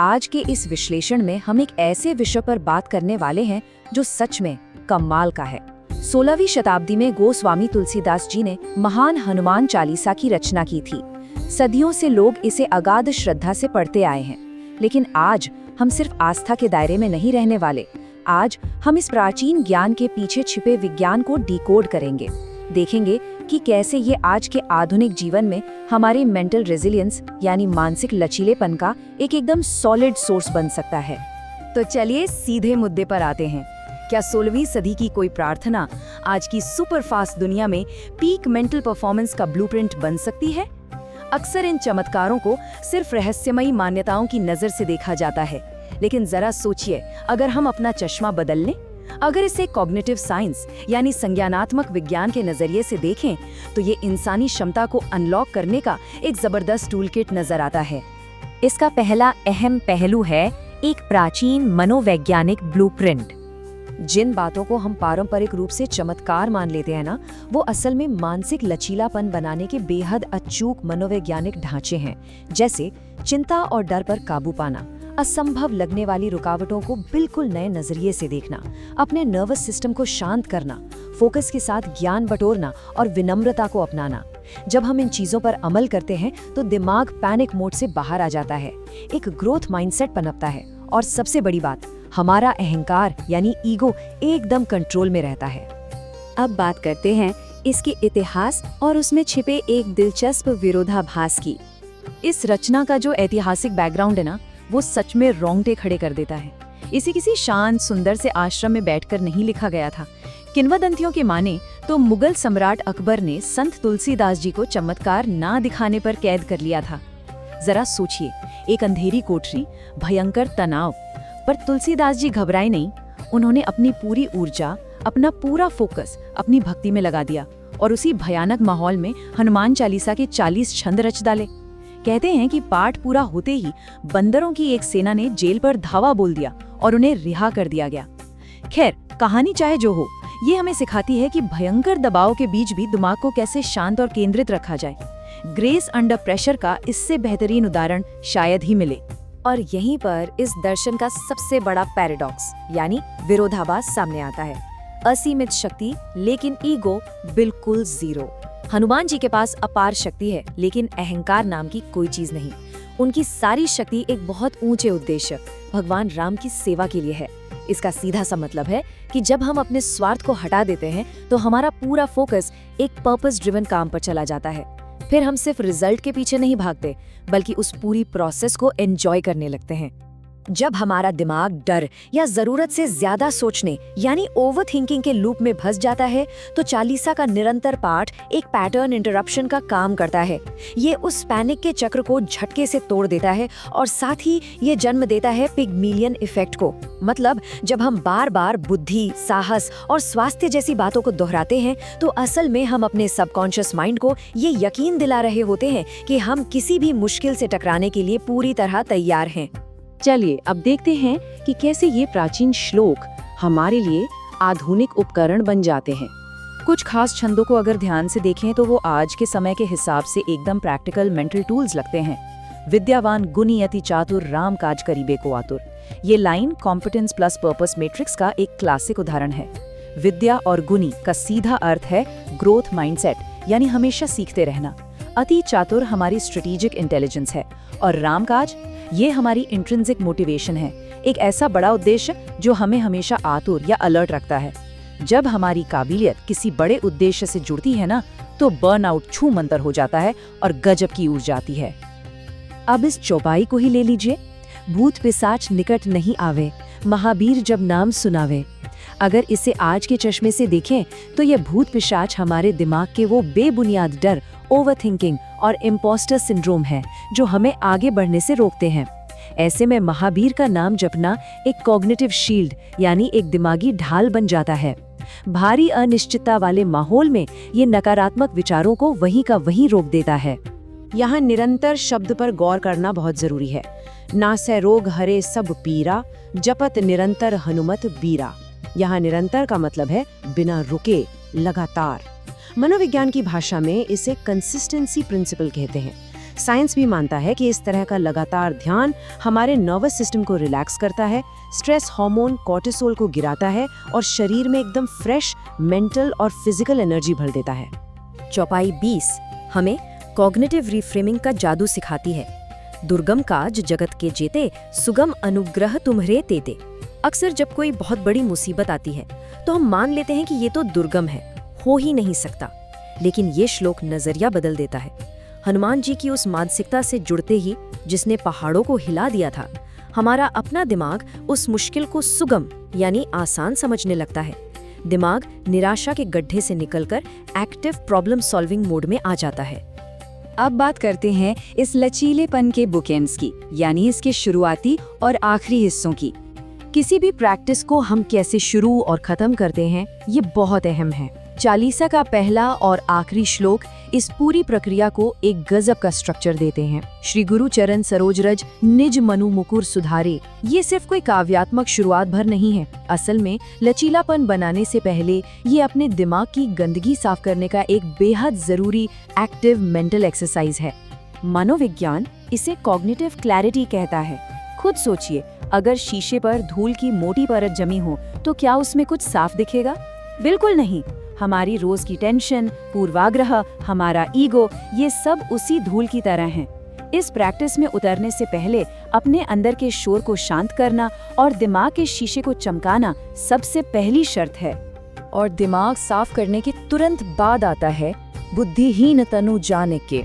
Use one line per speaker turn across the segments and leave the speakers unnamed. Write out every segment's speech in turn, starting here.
आज के इस विश्लेषण में हम एक ऐसे विषय पर बात करने वाले हैं जो सच में कमाल का है। 16वीं शताब्दी में गोस्वामी तुलसीदास जी ने महान हनुमान चालीसा की रचना की थी। सदियों से लोग इसे अगाध श्रद्धा से पढ़ते आए हैं, लेकिन आज हम सिर्फ आस्था के दायरे में नहीं रहने वाले। आज हम इस प्राचीन ज्ञान के पीछे छिपे विज्ञान को डिकोड करेंगे, देखेंगे कि कैसे ये आज के आधुनिक जीवन में हमारे मेंटल रेजिलियंस यानी मानसिक लचीलेपन का एक एकदम सॉलिड सोर्स बन सकता है। तो चलिए सीधे मुद्दे पर आते हैं। क्या 16वीं सदी की कोई प्रार्थना आज की सुपरफास्ट दुनिया में पीक मेंटल परफॉर्मेंस का ब्लूप्रिंट बन सकती है? अक्सर इन चमत्कारों को सिर्फ रहस्यमयी मान्यताओं की नजर से देखा जाता है, लेकिन जरा सोचिए, अगर हम अपना चश्मा बदल लें, अगर इसे कॉग्निटिव साइंस यानी संज्ञानात्मक विज्ञान के नजरिए से देखें, तो ये इंसानी क्षमता को अनलॉक करने का एक जबरदस्त टूलकिट नजर आता है। इसका पहला अहम पहलू है एक प्राचीन मनोवैज्ञानिक ब्लूप्रिंट। जिन बातों को हम पारंपरिक रूप से चमत्कार मान लेते हैं ना, वो असल में मानसिक लचीलापन बनाने के बेहद अचूक मनोवैज्ञानिक ढांचे हैं। जैसे चिंता और डर पर काबू पाना, असंभव लगने वाली रुकावटों को बिल्कुल नए नजरिए से देखना, अपने नर्वस सिस्टम को शांत करना, फोकस के साथ ज्ञान बटोरना और विनम्रता को अपनाना। जब हम इन चीजों पर अमल करते हैं तो दिमाग पैनिक मोड से बाहर आ जाता है, एक ग्रोथ माइंडसेट पनपता है और सबसे बड़ी बात, हमारा अहंकार यानी ईगो एकदम कंट्रोल में रहता है। अब बात करते हैं इसके इतिहास और उसमें छिपे एक दिलचस्प विरोधाभास की। इस रचना का जो ऐतिहासिक बैकग्राउंड है ना, वो सच में रोंगटे खड़े कर देता है। इसे किसी शांत सुंदर से आश्रम में बैठकर नहीं लिखा गया था। किंवदंतियों के माने तो मुगल सम्राट अकबर ने संत तुलसीदास जी को चमत्कार ना दिखाने पर कैद कर लिया था। जरा सोचिए, एक अंधेरी कोठरी, भयंकर तनाव, पर तुलसीदास जी घबराए नहीं। उन्होंने अपनी पूरी ऊर्जा, अपना पूरा फोकस अपनी भक्ति में लगा दिया और उसी भयानक माहौल में हनुमान चालीसा के 40 छंद रच डाले। कहते हैं कि पाठ पूरा होते ही बंदरों की एक सेना ने जेल पर धावा बोल दिया और उन्हें रिहा कर दिया गया। खैर, कहानी चाहे जो हो, ये हमें सिखाती है कि भयंकर दबाव के बीच भी दिमाग को कैसे शांत और केंद्रित रखा जाए। ग्रेस अंडर प्रेशर का इससे बेहतरीन उदाहरण शायद ही मिले। और यहीं पर इस दर्शन का सबसे बड़ा पैराडॉक्स यानी विरोधाभास सामने आता है। असीमित शक्ति लेकिन ईगो बिल्कुल जीरो। हनुमान जी के पास अपार शक्ति है, लेकिन अहंकार नाम की कोई चीज नहीं। उनकी सारी शक्ति एक बहुत ऊंचे उद्देश्य, भगवान राम की सेवा के लिए है। इसका सीधा सा मतलब है कि जब हम अपने स्वार्थ को हटा देते हैं तो हमारा पूरा फोकस एक पर्पस ड्रिवन काम पर चला जाता है। फिर हम सिर्फ रिजल्ट के पीछे नहीं भागते, बल्कि उस पूरी प्रोसेस को एंजॉय करने लगते हैं। जब हमारा दिमाग डर या जरूरत से ज्यादा सोचने यानी ओवर थिंकिंग के लूप में फंस जाता है, तो चालीसा का निरंतर पाठ एक पैटर्न इंटरप्शन का काम करता है। ये उस पैनिक के चक्र को झटके से तोड़ देता है और साथ ही ये जन्म देता है पिग्मिलियन इफेक्ट को। मतलब जब हम बार बार बुद्धि, साहस और स्वास्थ्य जैसी बातों को दोहराते हैं, तो असल में हम अपने सबकॉन्शियस माइंड को ये यकीन दिला रहे होते हैं कि हम किसी भी मुश्किल से टकराने के लिए पूरी तरह तैयार हैं।
चलिए अब देखते हैं कि कैसे ये प्राचीन श्लोक हमारे लिए आधुनिक उपकरण बन जाते हैं।
कुछ खास छंदों को अगर ध्यान से देखें तो वो आज के समय के हिसाब से एकदम प्रैक्टिकल मेंटल टूल्स लगते हैं। विद्यावान गुणी अति चातुर, राम काज करीबे को आतुर। ये line competence plus purpose matrix का एक क्लासिक उदाहरण है। विद्या और गुणी का सीधा अर्थ है ग्रोथ माइंडसेट यानी हमेशा सीखते रहना। अति चातुर हमारी स्ट्रेटेजिक इंटेलिजेंस है और राम काज ये हमारी इंट्रिंसिक मोटिवेशन है, एक ऐसा बड़ा उद्देश्य जो हमें हमेशा आतुर या अलर्ट रखता है। जब हमारी काबिलियत किसी बड़े उद्देश्य से जुड़ती है ना, तो बर्नआउट छू मंतर हो जाता है और गजब की ऊर्जा आती है। अब इस चौपाई को ही ले लीजिए, भूत पिशाच निकट नहीं आवे, महावीर जब नाम सुनावे। अगर इसे आज के चश्मे से देखें तो ये भूत पिशाच हमारे दिमाग के वो बेबुनियाद डर, ओवरथिंकिंग और इम्पोस्टर सिंड्रोम है जो हमें आगे बढ़ने से रोकते हैं। ऐसे में महावीर का नाम जपना एक कॉग्निटिव शील्ड यानी एक दिमागी ढाल बन जाता है। भारी अनिश्चितता वाले माहौल में ये नकारात्मक विचारों को वहीं का वहीं रोक देता है।
यहाँ निरंतर शब्द पर गौर करना बहुत जरूरी है। नासै रोग हरे सब पीरा, जपत निरंतर हनुमत बीरा। यहाँ निरंतर का मतलब है बिना रुके, लगातार। मनोविज्ञान की भाषा में इसे कंसिस्टेंसी प्रिंसिपल कहते हैं। साइंस भी मानता है कि इस तरह का लगातार ध्यान हमारे नर्वस सिस्टम को रिलैक्स करता है, स्ट्रेस हार्मोन कॉर्टिसोल को गिराता है और शरीर में एकदम फ्रेश मेंटल और फिजिकल एनर्जी भर देता है।
चौपाई 20 हमें कॉग्निटिव रिफ्रेमिंग का जादू सिखाती है। दुर्गम काज जगत के जेते, सुगम अनुग्रह तुम्हरे तेते। अक्सर जब कोई बहुत बड़ी मुसीबत आती है तो हम मान लेते हैं कि ये तो दुर्गम है, हो ही नहीं सकता। लेकिन ये श्लोक नजरिया बदल देता है। हनुमान जी की उस मानसिकता से जुड़ते ही जिसने पहाड़ों को हिला दिया था, हमारा अपना दिमाग उस मुश्किल को सुगम यानी आसान समझने लगता है। दिमाग निराशा के गड्ढे से निकलकर एक्टिव प्रॉब्लम सॉल्विंग मोड में आ जाता है।
अब बात करते हैं इस लचीलेपन के बुकएंड्स की, यानी इसके शुरुआती और आखिरी हिस्सों की। किसी भी प्रैक्टिस को हम कैसे शुरू और खत्म करते हैं, ये बहुत अहम है। चालीसा का पहला और आखिरी श्लोक इस पूरी प्रक्रिया को एक गजब का स्ट्रक्चर देते हैं। श्री गुरु चरण सरोज रज निज मनु मुकुर सुधारे। ये सिर्फ कोई काव्यात्मक शुरुआत भर नहीं है। असल में लचीलापन बनाने से पहले ये अपने दिमाग की गंदगी साफ करने का एक बेहद जरूरी एक्टिव मेंटल एक्सरसाइज है। मनोविज्ञान इसे कॉग्निटिव क्लैरिटी कहता है। खुद सोचिए, अगर शीशे पर धूल की मोटी परत जमी हो तो क्या उसमें कुछ साफ दिखेगा? बिल्कुल नहीं। हमारी रोज की टेंशन, पूर्वाग्रह, हमारा ईगो, ये सब उसी धूल की तरह हैं। इस प्रैक्टिस में उतरने से पहले अपने अंदर के शोर को शांत करना और दिमाग के शीशे को चमकाना सबसे पहली शर्त है।
और दिमाग साफ करने के तुरंत बाद आता है बुद्धिहीन तनु जाने के।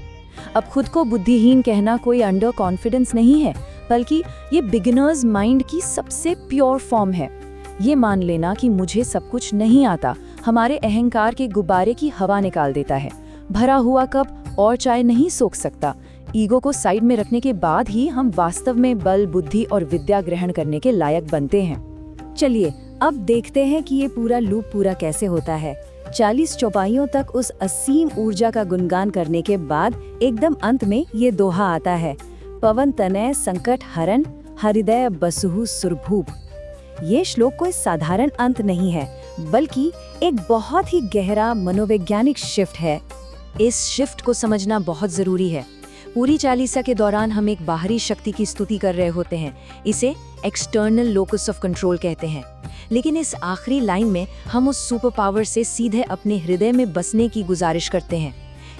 अब खुद को बुद्धिहीन कहना कोई अंडर कॉन्फिडेंस नहीं है, बल्कि ये बिगिनर्स माइंड की सबसे प्योर फॉर्म है। ये मान लेना कि मुझे सब कुछ नहीं आता हमारे अहंकार के गुब्बारे की हवा निकाल देता है। भरा हुआ कप और चाय नहीं सोख सकता। ईगो को साइड में रखने के बाद ही हम वास्तव में बल, बुद्धि और विद्या ग्रहण करने के लायक बनते हैं। चलिए अब देखते हैं कि ये पूरा लूप पूरा कैसे होता है। 40 चौपाइयों तक उस असीम ऊर्जा का गुणगान करने के बाद एकदम अंत में ये दोहा आता है, पवन तनय संकट हरन हृदय बसुहु सुरभूप। ये श्लोक कोई साधारण अंत नहीं है, बल्कि एक बहुत ही गहरा मनोवैज्ञानिक शिफ्ट है। इस शिफ्ट को समझना बहुत जरूरी है। पूरी चालीसा के दौरान हम एक बाहरी शक्ति की स्तुति कर रहे होते हैं, इसे एक्सटर्नल लोकस ऑफ कंट्रोल कहते हैं। लेकिन इस आखिरी लाइन में हम उस सुपर पावर से सीधे अपने हृदय में बसने की गुजारिश करते हैं।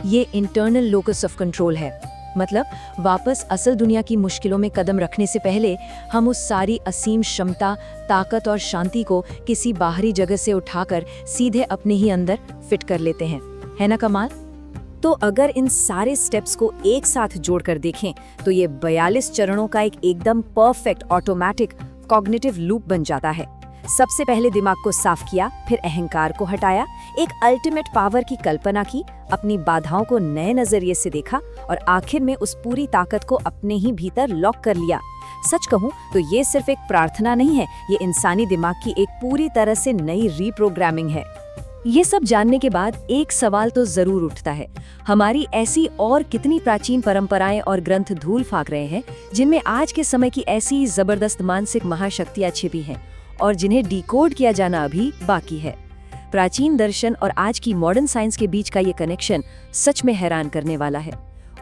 ये इंटरनल लोकस ऑफ कंट्रोल है। मतलब वापस असल दुनिया की मुश्किलों में कदम रखने से पहले हम उस सारी असीम क्षमता, ताकत और शांति को किसी बाहरी जगह से उठाकर सीधे अपने ही अंदर फिट कर लेते हैं। है ना कमाल? तो अगर इन सारे स्टेप्स को एक साथ जोड़कर देखें तो ये 42 चरणों का एक एकदम परफेक्ट ऑटोमेटिक कॉग्निटिव लूप बन जाता है। सबसे पहले दिमाग को साफ किया, फिर अहंकार को हटाया, एक अल्टीमेट पावर की कल्पना की, अपनी बाधाओं को नए नजरिए से देखा और आखिर में उस पूरी ताकत को अपने ही भीतर लॉक कर लिया। सच कहूं तो ये सिर्फ एक प्रार्थना नहीं है, ये इंसानी दिमाग की एक पूरी तरह से नई रीप्रोग्रामिंग है। ये सब जानने के बाद एक सवाल तो जरूर उठता है, हमारी ऐसी और कितनी प्राचीन परंपराएं और ग्रंथ धूल फाक रहे हैं जिनमें आज के समय की ऐसी जबरदस्त मानसिक महाशक्तियां छिपी हैं और जिन्हें डिकोड किया जाना अभी बाकी है। प्राचीन दर्शन और आज की मॉडर्न साइंस के बीच का ये कनेक्शन सच में हैरान करने वाला है।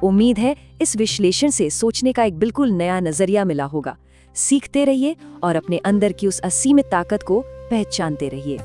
उम्मीद है इस विश्लेषण से सोचने का एक बिल्कुल नया नजरिया मिला होगा। सीखते रहिए और अपने अंदर की उस असीमित ताकत को पहचानते रहिए।